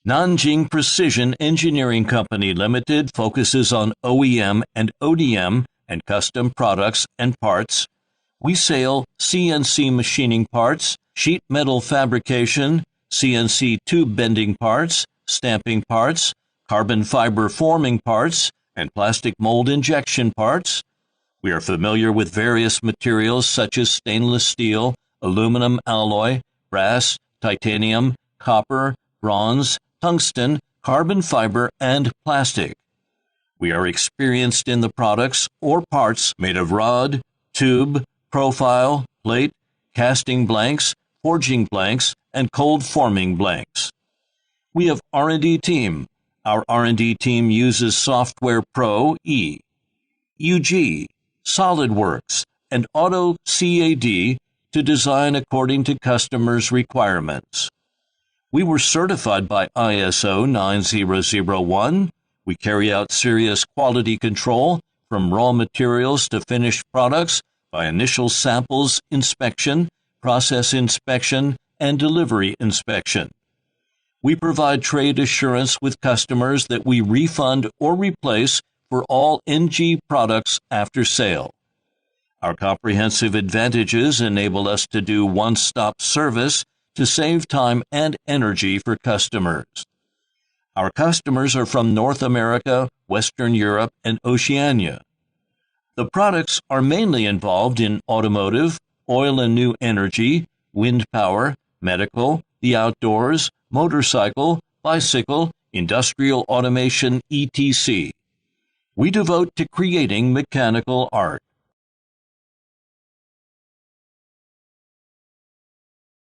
Nanjing Precision Engineering Company Limited focuses on OEM and ODM and custom products and parts. We sell CNC machining parts, sheet metal fabrication, CNC tube bending parts, stamping parts, carbon fiber forming parts, and plastic mold injection parts. We are familiar with various materials such as stainless steel, aluminum alloy, brass, titanium, copper, bronze, tungsten, carbon fiber, and plastic. We are experienced in the products or parts made of rod, tube, profile, plate, casting blanks, forging blanks, and cold forming blanks. We have R&D team. Our R&D team uses Software Pro E, UG, SolidWorks, and AutoCAD to design according to customers' requirements. We were certified by ISO 9001. We carry out serious quality control from raw materials to finished products by initial samples inspection, process inspection, and delivery inspection. We provide trade assurance with customers that we refund or replace for all NG products after sale. Our comprehensive advantages enable us to do one-stop service to save time and energy for customers. Our customers are from North America, Western Europe, and Oceania. The products are mainly involved in automotive, oil and new energy, wind power, medical, the outdoors, motorcycle, bicycle, industrial automation, etc. We devote to creating mechanical art.